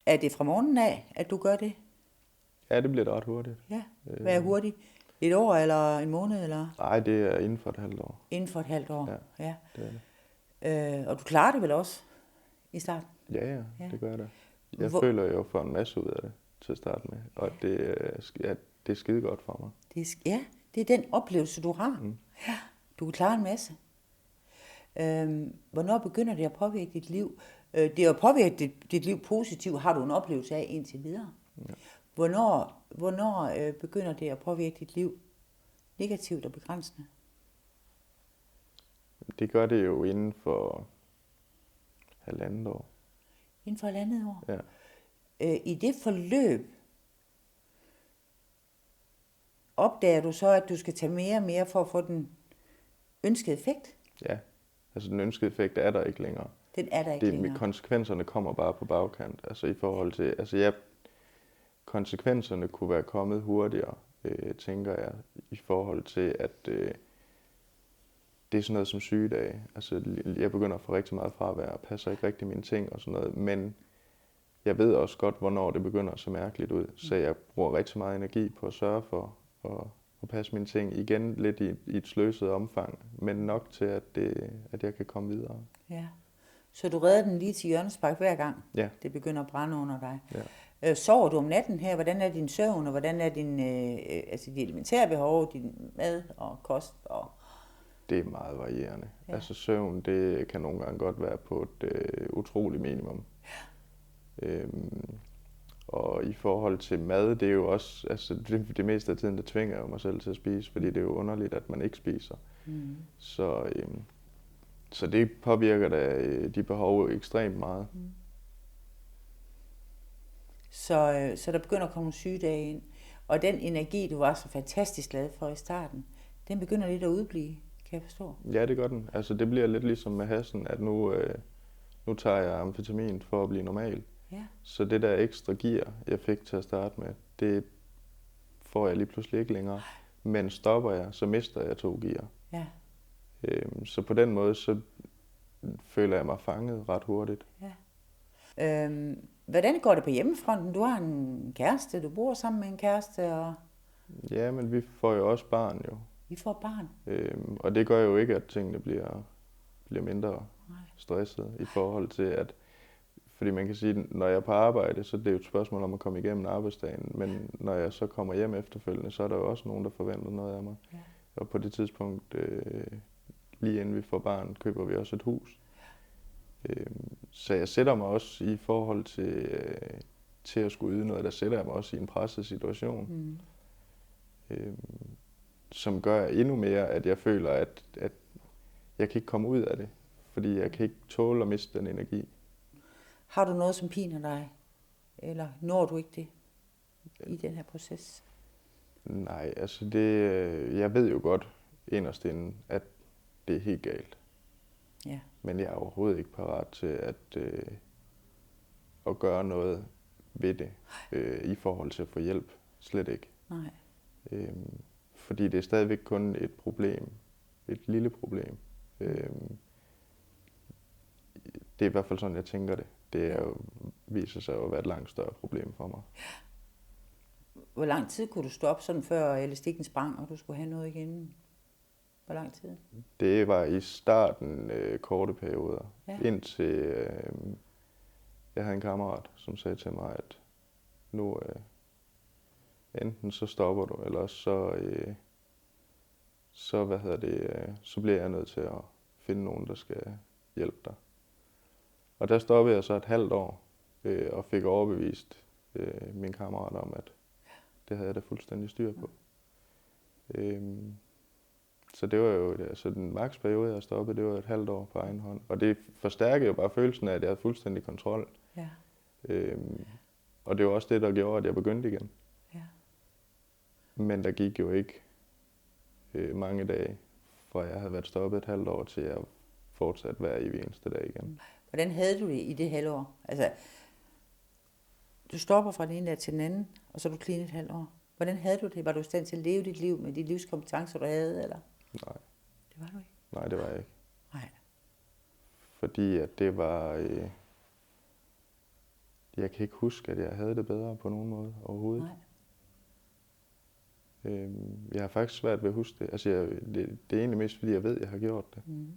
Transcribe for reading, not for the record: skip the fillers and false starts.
Er det fra morgenen af, at du gør det? Ja, det bliver det ret hurtigt. Ja. Hvad er hurtigt? Et år eller en måned? Eller? Nej, det er inden for et halvt år. Inden for et halvt år? Ja, det er det. Og du klarer det vel også i starten? Ja, det gør jeg da. Jeg Hvor- føler jo for en masse ud af det til at starte med, og det er skide godt for mig. Det er den oplevelse, du har. Ja, du kan klare en masse. Hvornår begynder det at påvirke dit liv? Det er at påvirke dit liv positivt, har du en oplevelse af indtil videre. Ja. Hvornår begynder det at påvirke dit liv negativt og begrænsende? Det gør det jo inden for 1,5 år. Inden for 1,5 år? Ja. I det forløb, opdager du så, at du skal tage mere og mere for at få den ønskede effekt? Ja, altså den ønskede effekt er der ikke længere. Den er der ikke længere. Konsekvenserne kommer bare på bagkant. Altså i forhold til, konsekvenserne kunne være kommet hurtigere, tænker jeg, i forhold til, at det er sådan noget som sygedage. Altså jeg begynder at få rigtig meget fravær og passer ikke rigtig mine ting og sådan noget, men jeg ved også godt, hvornår det begynder at se mærkeligt ud. Så jeg bruger rigtig meget energi på at sørge for at passe mine ting igen lidt i et sløset omfang, men nok til, at jeg kan komme videre. Ja. Så du redder den lige til hjørnespark hver gang, Ja. det begynder at brænde under dig. Ja. Sover du om natten her? Hvordan er din søvn, og hvordan er din, de elementære behov, din mad og kost? Og... Det er meget varierende. Ja. Altså søvn, det kan nogle gange godt være på et utroligt minimum. Ja. Og i forhold til mad, det er jo også, altså det meste af tiden, der tvinger jeg jo mig selv til at spise, fordi det er jo underligt, at man ikke spiser. Mm. Så det påvirker da de behov ekstremt meget. Mm. Så der begynder at komme nogle sygedage ind, og den energi, du var så fantastisk glad for i starten, den begynder lidt at udblive, kan jeg forstå? Ja, det gør den. Altså det bliver lidt ligesom med hassen, at nu tager jeg amfetamin for at blive normal. Ja. Så det der ekstra gear, jeg fik til at starte med, det får jeg lige pludselig ikke længere. Men stopper jeg, så mister jeg 2 gear. Ja. Så på den måde, så føler jeg mig fanget ret hurtigt. Ja. Hvordan går det på hjemmefronten? Du har en kæreste, du bor sammen med en kæreste, og... Ja, men vi får jo også barn jo. I får barn? Og det gør jo ikke, at tingene bliver mindre stresset i forhold til, at fordi man kan sige, når jeg er på arbejde, så det er jo et spørgsmål om at komme igennem arbejdsdagen, men når jeg så kommer hjem efterfølgende, så er der jo også nogen, der forventer noget af mig. Ja. Og på det tidspunkt, lige inden vi får barn, køber vi også et hus. Så jeg sætter mig også i forhold til at skulle yde noget, der sætter jeg mig også i en presset situation. Som gør endnu mere, at jeg føler, at jeg kan ikke komme ud af det, fordi jeg kan ikke tåle at miste den energi. Har du noget, som piner dig? Eller når du ikke det i den her proces? Nej, altså jeg ved jo godt inderst inde, at det er helt galt. Ja. Men jeg er overhovedet ikke parat til at gøre noget ved det i forhold til at få hjælp. Slet ikke. Nej. Fordi det er stadigvæk kun et problem. Et lille problem. Det er i hvert fald sådan, jeg tænker det. Det er jo, viser sig at være et langt større problem for mig. Hvor lang tid kunne du stoppe sådan, før elastikken sprang, og du skulle have noget igen? Hvor lang tid? Det var i starten korte perioder. Ja. Indtil jeg havde en kammerat, som sagde til mig, at nu enten så stopper du, eller så bliver jeg nødt til at finde nogen, der skal hjælpe dig. Og der stoppede jeg så et halvt år, og fik overbevist min kammerat om, at det havde jeg da fuldstændig styr på. Så det var jo, altså den maksperiode, jeg stoppede, det var et halvt år på egen hånd. Og det forstærkede jo bare følelsen af, at jeg havde fuldstændig kontrol. Ja. Og det var også det, der gjorde, at jeg begyndte igen. Ja. Men der gik jo ikke mange dage, fra jeg havde været stoppet et halvt år, til jeg fortsat hver evig eneste dag igen. Hvordan havde du det i det halvår? Altså, du stopper fra den ene dag til den anden, og så er du clean et halvt år. Hvordan havde du det? Var du i stand til at leve dit liv med de livskompetencer, du havde, eller? Nej. Det var du ikke? Nej, det var jeg ikke. Nej. Fordi at det var... jeg kan ikke huske, at jeg havde det bedre på nogen måde overhovedet. Nej. Jeg har faktisk svært ved at huske det. Altså, det er egentlig mest, fordi jeg ved, at jeg har gjort det. Mm.